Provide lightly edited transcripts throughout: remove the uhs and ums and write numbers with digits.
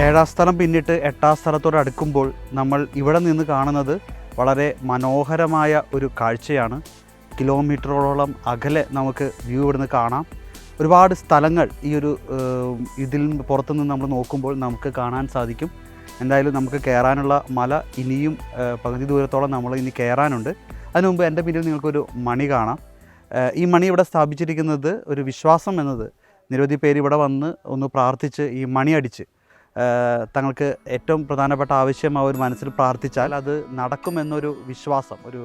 ഏഴാം സ്ഥലം പിന്നിട്ട് എട്ടാം സ്ഥലത്തോട് അടുക്കുമ്പോൾ നമ്മൾ ഇവിടെ നിന്ന് കാണുന്നത് വളരെ മനോഹരമായ ഒരു കാഴ്ചയാണ്. കിലോമീറ്ററോളം അകലെ നമുക്ക് വ്യൂ ഇവിടുന്ന് കാണാം. ഒരുപാട് സ്ഥലങ്ങൾ ഈ ഒരു ഇതിൽ പുറത്തുനിന്ന് നമ്മൾ നോക്കുമ്പോൾ നമുക്ക് കാണാൻ സാധിക്കും. എന്തായാലും നമുക്ക് കയറാനുള്ള മല ഇനിയും പകുതി ദൂരത്തോളം നമ്മൾ ഇനി കയറാനുണ്ട്. അതിനു മുമ്പ് എൻ്റെ പിന്നിൽ നിങ്ങൾക്കൊരു മണി കാണാം. ഈ മണി ഇവിടെ സ്ഥാപിച്ചിരിക്കുന്നത് ഒരു വിശ്വാസം എന്നത് നിരവധി പേര് ഇവിടെ വന്ന് ഒന്ന് പ്രാർത്ഥിച്ച് ഈ മണി അടിച്ച് തങ്ങൾക്ക് ഏറ്റവും പ്രധാനപ്പെട്ട ആവശ്യം അവർ മനസ്സിൽ പ്രാർത്ഥിച്ചാൽ അത് നടക്കുമെന്നൊരു വിശ്വാസം, ഒരു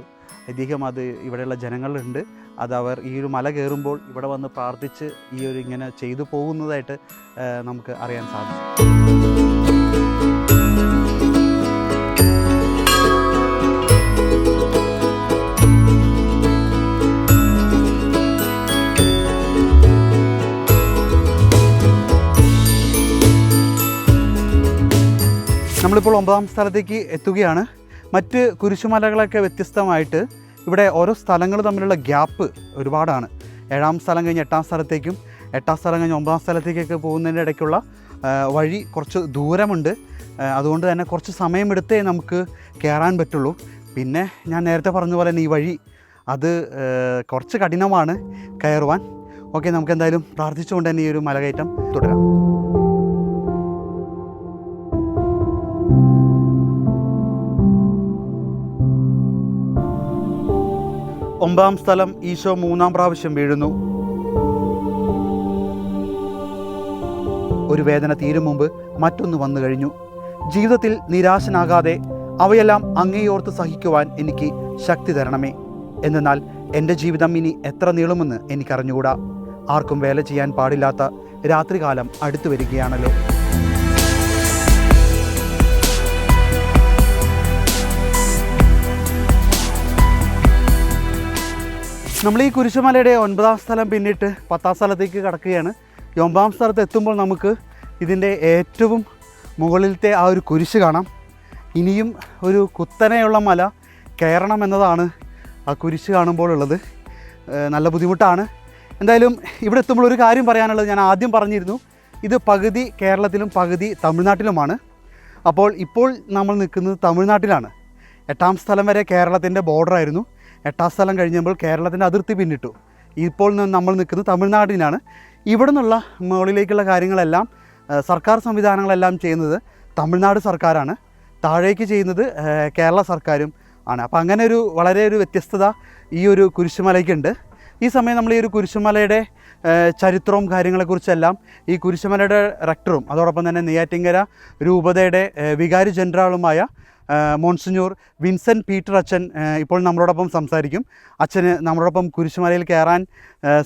ഐതിഹ്യം അത് ഇവിടെയുള്ള ജനങ്ങളുണ്ട്. അത് അവർ ഈ ഒരു മല കയറുമ്പോൾ ഇവിടെ വന്ന് പ്രാർത്ഥിച്ച് ഈ ഒരു ഇങ്ങനെ ചെയ്തു പോകുന്നതായിട്ട് നമുക്ക് അറിയാൻ സാധിക്കും. നമ്മളിപ്പോൾ 9ാം സ്ഥലത്തേക്ക് എത്തുകയാണ്. മറ്റ് കുരിശുമലകളൊക്കെ വ്യത്യസ്തമായിട്ട് ഇവിടെ ഓരോ സ്ഥലങ്ങൾ തമ്മിലുള്ള ഗ്യാപ്പ് ഒരുപാടാണ്. 7ാം സ്ഥലം കഴിഞ്ഞ് 8ാം സ്ഥലത്തേക്കും 8ാം സ്ഥലം കഴിഞ്ഞ് 9ാം സ്ഥലത്തേക്കൊക്കെ പോകുന്നതിൻ്റെ ഇടയ്ക്കുള്ള വഴി കുറച്ച് ദൂരമുണ്ട്. അതുകൊണ്ട് തന്നെ കുറച്ച് സമയമെടുത്തേ നമുക്ക് കയറാൻ പറ്റുള്ളൂ. പിന്നെ ഞാൻ നേരത്തെ പറഞ്ഞ പോലെ തന്നെ ഈ വഴി അത് കുറച്ച് കഠിനമാണ് കയറുവാൻ. ഓക്കെ, നമുക്ക് എന്തായാലും പ്രാർത്ഥിച്ചുകൊണ്ട് തന്നെ ഈ ഒരു മലകയറ്റം തുടരാം. 9ാം സ്ഥലം ഈശോ 3ാം പ്രാവശ്യം വീഴുന്നു. ഒരു വേദന തീരും മുമ്പ് മറ്റൊന്ന് വന്നു കഴിഞ്ഞു. ജീവിതത്തിൽ നിരാശനാകാതെ അവയെല്ലാം അങ്ങേയോർത്ത് സഹിക്കുവാൻ എനിക്ക് ശക്തി തരണമേ. എന്നാൽ എൻ്റെ ജീവിതം ഇനി എത്ര നീളുമെന്ന് എനിക്കറിഞ്ഞുകൂടാ. ആർക്കും വേല ചെയ്യാൻ പാടില്ലാത്ത രാത്രികാലം അടുത്തു വരികയാണല്ലോ. നമ്മൾ ഈ കുരിശുമലയുടെ 9ാം സ്ഥലം പിന്നിട്ട് 10ാം സ്ഥലത്തേക്ക് കടക്കുകയാണ്. 9ാം സ്ഥലത്ത് എത്തുമ്പോൾ നമുക്ക് ഇതിൻ്റെ ഏറ്റവും മുകളിലത്തെ ആ ഒരു കുരിശ് കാണാം. ഇനിയും ഒരു കുത്തനെയുള്ള മല കയറണം എന്നതാണ് ആ കുരിശ് കാണുമ്പോൾ ഉള്ളത്. നല്ല ബുദ്ധിമുട്ടാണ്. എന്തായാലും ഇവിടെ എത്തുമ്പോൾ ഒരു കാര്യം പറയാനുള്ളത്, ഞാൻ ആദ്യം പറഞ്ഞിരുന്നു, ഇത് പകുതി കേരളത്തിലും പകുതി തമിഴ്നാട്ടിലുമാണ്. അപ്പോൾ ഇപ്പോൾ നമ്മൾ നിൽക്കുന്നത് തമിഴ്നാട്ടിലാണ്. 8ാം സ്ഥലം വരെ കേരളത്തിൻ്റെ ബോർഡറായിരുന്നു. 8ാം സ്ഥലം കഴിഞ്ഞപ്പോൾ കേരളത്തിൻ്റെ അതിർത്തി പിന്നിട്ടു. ഇപ്പോൾ നമ്മൾ നിൽക്കുന്നത് തമിഴ്നാട്ടിലാണ്. ഇവിടെ നിന്നുള്ള മുകളിലേക്കുള്ള കാര്യങ്ങളെല്ലാം സർക്കാർ സംവിധാനങ്ങളെല്ലാം ചെയ്യുന്നത് തമിഴ്നാട് സർക്കാരാണ്. താഴേക്ക് ചെയ്യുന്നത് കേരള സർക്കാരും ആണ്. അപ്പോൾ അങ്ങനെ ഒരു വളരെ ഒരു വ്യത്യസ്തത ഈ ഒരു കുരിശുമലയ്ക്കുണ്ട്. ഈ സമയം നമ്മൾ ഈ ഒരു കുരിശുമലയുടെ ചരിത്രവും കാര്യങ്ങളെക്കുറിച്ചെല്ലാം ഈ കുരിശുമലയുടെ റെക്ടറും അതോടൊപ്പം തന്നെ നെയ്യാറ്റിൻകര രൂപതയുടെ വികാരി ജനറലുമായ മോൺസിഞ്ഞൂർ വിൻസെൻ്റ് പീറ്റർ അച്ഛൻ ഇപ്പോൾ നമ്മളോടൊപ്പം സംസാരിക്കും. അച്ഛന് നമ്മളോടൊപ്പം കുരിശുമലയിൽ കയറാൻ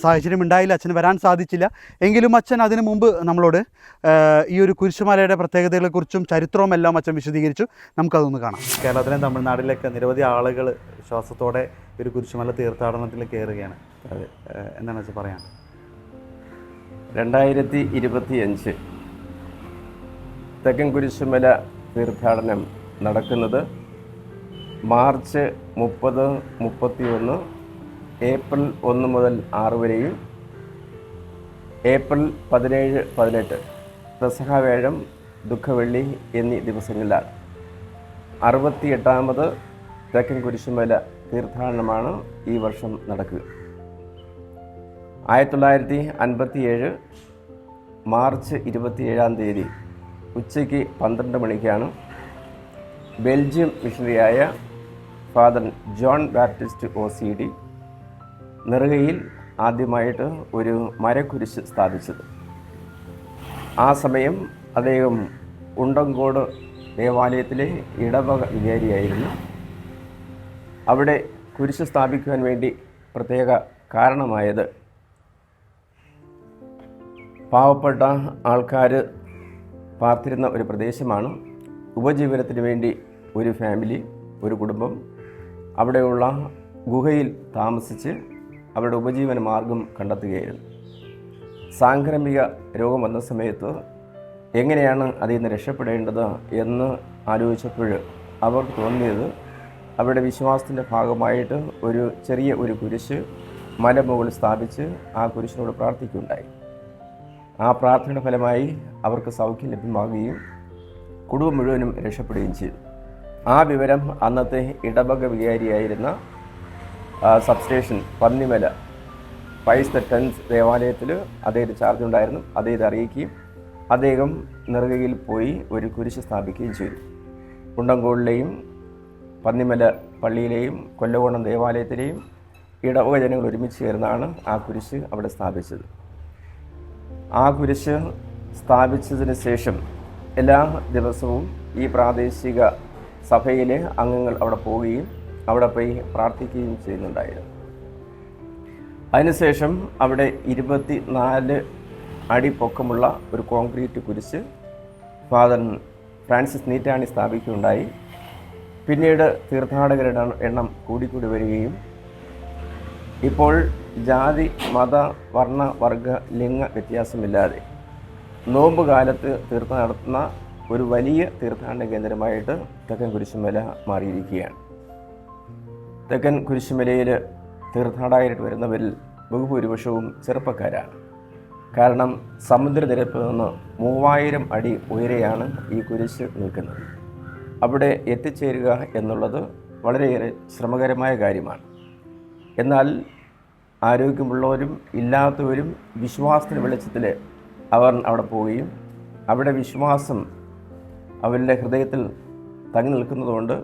സാഹചര്യം ഉണ്ടായില്ല, അച്ഛന് വരാൻ സാധിച്ചില്ല. എങ്കിലും അച്ഛൻ അതിനു മുമ്പ് നമ്മളോട് ഈ ഒരു കുരിശുമലയുടെ പ്രത്യേകതകളെക്കുറിച്ചും ചരിത്രവും എല്ലാം അച്ഛൻ വിശദീകരിച്ചു. നമുക്കതൊന്ന് കാണാം. കേരളത്തിലെയും തമിഴ്നാട്ടിലൊക്കെ നിരവധി ആളുകൾ വിശ്വാസത്തോടെ ഒരു കുരിശുമല തീർത്ഥാടനത്തിൽ കയറുകയാണ്. അതെ, എന്താണ് വെച്ചാൽ പറയാം. 2025 തെക്കൻ കുരിശുമല തീർത്ഥാടനം നടക്കുന്നത് മാർച്ച് 30, 31, ഏപ്രിൽ 1 മുതൽ 6 വരെയും ഏപ്രിൽ 17, 18 പെസഹ വേഴം, ദുഃഖവെള്ളി എന്നീ ദിവസങ്ങളിലാണ്. 68ാമത് തെക്കൻ കുരിശുമല തീർത്ഥാടനമാണ് ഈ വർഷം നടക്കുക. 1957 മാർച്ച് 27-ാം തീയതി ഉച്ചയ്ക്ക് 12 മണിക്കാണ് ബെൽജിയം മിഷണറിയായ ഫാദർ ജോൺ ബാപ്റ്റിസ്റ്റ് OCD നെറുകയിൽ ആദ്യമായിട്ട് ഒരു മരക്കുരിശ് സ്ഥാപിച്ചത്. ആ സമയം അദ്ദേഹം ഉണ്ടങ്കോട് ദേവാലയത്തിലെ ഇടവക വികാരിയായിരുന്നു. അവിടെ കുരിശ് സ്ഥാപിക്കുവാൻ വേണ്ടി പ്രത്യേക കാരണമായത് പാവപ്പെട്ട ആൾക്കാർ പാർത്തിരുന്ന ഒരു പ്രദേശമാണ്. ഉപജീവനത്തിന് വേണ്ടി ഒരു ഫാമിലി, ഒരു കുടുംബം അവിടെയുള്ള ഗുഹയിൽ താമസിച്ച് അവരുടെ ഉപജീവന മാർഗം കണ്ടെത്തുകയായിരുന്നു. സാംക്രമിക രോഗം വന്ന സമയത്ത് എങ്ങനെയാണ് അതിൽ നിന്ന് രക്ഷപ്പെടേണ്ടത് എന്ന് ആലോചിച്ചപ്പോൾ അവർക്ക് തോന്നിയത് അവരുടെ വിശ്വാസത്തിൻ്റെ ഭാഗമായിട്ട് ഒരു ചെറിയ ഒരു കുരിശ് മലമുകളിൽ സ്ഥാപിച്ച് ആ കുരിശിനോട് പ്രാർത്ഥിക്കുകയുണ്ടായി. ആ പ്രാർത്ഥനയുടെ ഫലമായി അവർക്ക് സൗഖ്യം ലഭ്യമാകുകയും കുടുംബം മുഴുവനും രക്ഷപ്പെടുകയും ചെയ്തു. ആ വിവരം അന്നത്തെ ഇടവക വികാരിയായിരുന്ന സബ്സ്റ്റേഷൻ പന്നിമല പൈസ് ദ ടെൻസ് ദേവാലയത്തിൽ അദ്ദേഹത്തിന് ചാർജ് ഉണ്ടായിരുന്നു. അദ്ദേഹത്തെ അറിയിക്കുകയും അദ്ദേഹം നെറുകയിൽ പോയി ഒരു കുരിശ് സ്ഥാപിക്കുകയും ചെയ്തു. കുണ്ടങ്കോളിലെയും പന്നിമല പള്ളിയിലെയും കൊല്ലകോണം ദേവാലയത്തിലെയും ഇടവക ജനങ്ങൾ ഒരുമിച്ച് ചേർന്നാണ് ആ കുരിശ് അവിടെ സ്ഥാപിച്ചത്. ആ കുരിശ് സ്ഥാപിച്ചതിന് ശേഷം എല്ലാ ദിവസവും ഈ പ്രാദേശിക സഭയിലെ അംഗങ്ങൾ അവിടെ പോവുകയും അവിടെ പോയി പ്രാർത്ഥിക്കുകയും ചെയ്യുന്നുണ്ടായിരുന്നു. അതിനുശേഷം അവിടെ 24 അടി പൊക്കമുള്ള ഒരു കോൺക്രീറ്റ് കുരിശ് ഫാദർ ഫ്രാൻസിസ് നീറ്റാണി സ്ഥാപിക്കുകയുണ്ടായി. പിന്നീട് തീർത്ഥാടകരുടെ എണ്ണം കൂടിക്കൂടി വരികയും ഇപ്പോൾ ജാതി മത വർണ്ണ വർഗ ലിംഗ വ്യത്യാസമില്ലാതെ നോമ്പ് കാലത്ത് തീർത്ഥം നടത്തുന്ന ഒരു വലിയ തീർത്ഥാടന കേന്ദ്രമായിട്ട് തെക്കൻ കുരിശുമല മാറിയിരിക്കുകയാണ്. തെക്കൻ കുരിശുമലയിൽ തീർത്ഥാടകരായിട്ട് വരുന്നവരിൽ ബഹുഭൂരിപക്ഷവും ചെറുപ്പക്കാരാണ്. കാരണം സമുദ്രനിരപ്പിൽ നിന്ന് 3000 അടി ഉയരെയാണ് ഈ കുരിശ് നിൽക്കുന്നത്. അവിടെ എത്തിച്ചേരുക എന്നുള്ളത് വളരെയേറെ ശ്രമകരമായ കാര്യമാണ്. എന്നാൽ ആരോഗ്യമുള്ളവരും ഇല്ലാത്തവരും വിശ്വാസത്തിൻ്റെ വെളിച്ചത്തിൽ അവർ അവിടെ പോവുകയും അവിടെ വിശ്വാസം അവരുടെ ഹൃദയത്തിൽ തങ്ങി നിൽക്കുന്നതുകൊണ്ട്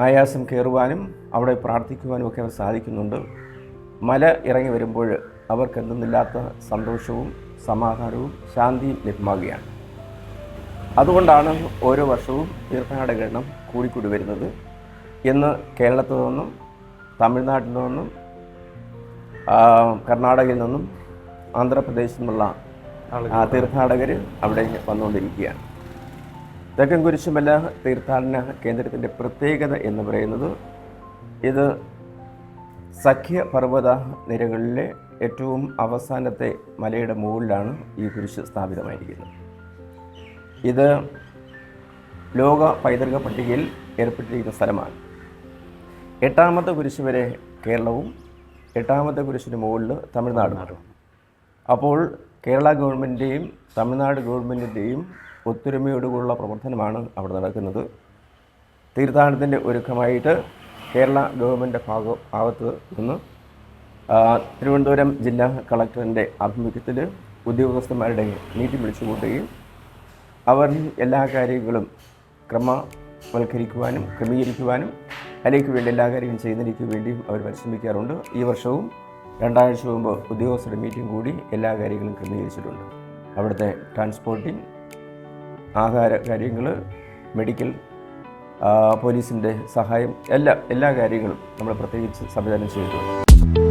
ആയാസം കയറുവാനും അവിടെ പ്രാർത്ഥിക്കുവാനും ഒക്കെ സാധിക്കുന്നുണ്ട്. മല ഇറങ്ങി വരുമ്പോൾ അവർക്ക് എന്തെന്നില്ലാത്ത സന്തോഷവും സമാധാനവും ശാന്തിയും ലഭ്യമാകുകയാണ്. അതുകൊണ്ടാണ് ഓരോ വർഷവും തീർത്ഥാടക എണ്ണം കൂടിക്കൂടി വരുന്നത്. ഇന്ന് കേരളത്തിൽ നിന്നും തമിഴ്നാട്ടിൽ നിന്നും കർണാടകയിൽ നിന്നും ആന്ധ്രാപ്രദേശിൽ നിന്നുള്ള തീർത്ഥാടകർ അവിടെ വന്നുകൊണ്ടിരിക്കുകയാണ്. തെക്കൻ കുരിശുമല തീർത്ഥാടന കേന്ദ്രത്തിൻ്റെ പ്രത്യേകത എന്ന് പറയുന്നത് ഇത് സഖ്യപർവ്വത നിരകളിലെ ഏറ്റവും അവസാനത്തെ മലയുടെ മുകളിലാണ് ഈ കുരിശ് സ്ഥാപിതമായിരിക്കുന്നത്. ഇത് ലോക പൈതൃക പട്ടികയിൽ ഏർപ്പെട്ടിരിക്കുന്ന സ്ഥലമാണ്. 8ാമത്തെ കുരിശ് വരെ കേരളവും 8ാമത്തെ കുരിശിന് മുകളിൽ തമിഴ്നാടും. അപ്പോൾ കേരള ഗവൺമെൻറ്റിൻ്റെയും തമിഴ്നാട് ഗവൺമെൻറ്റിൻ്റെയും ഒത്തൊരുമയോടുകൂടിയുള്ള പ്രവർത്തനമാണ് അവിടെ നടക്കുന്നത്. തീർത്ഥാടനത്തിൻ്റെ ഒരുക്കമായിട്ട് കേരള ഗവൺമെൻറ് ഭാഗത്ത് നിന്ന് തിരുവനന്തപുരം ജില്ലാ കളക്ടറിൻ്റെ ആഭിമുഖ്യത്തിൽ ഉദ്യോഗസ്ഥന്മാരുടെ മീറ്റിംഗ് വിളിച്ചു കൂട്ടുകയും അവർ എല്ലാ കാര്യങ്ങളും ക്രമവൽക്കരിക്കുവാനും ക്രമീകരിക്കുവാനും അതിലേക്ക് വേണ്ടി എല്ലാ കാര്യങ്ങളും ചെയ്യുന്നതിലേക്ക് വേണ്ടിയും അവർ പരിശ്രമിക്കാറുണ്ട്. ഈ വർഷവും 2 ആഴ്ച മുമ്പ് ഉദ്യോഗസ്ഥരുടെ മീറ്റിംഗ് കൂടി എല്ലാ കാര്യങ്ങളും ക്രമീകരിച്ചിട്ടുണ്ട്. അവിടുത്തെ ട്രാൻസ്പോർട്ടിങ്, ആഹാര കാര്യങ്ങൾ, മെഡിക്കൽ, പോലീസിൻ്റെ സഹായം എല്ലാ കാര്യങ്ങളും നമ്മൾ പ്രത്യേകിച്ച് സംവിധാനം ചെയ്തിട്ടുണ്ട്.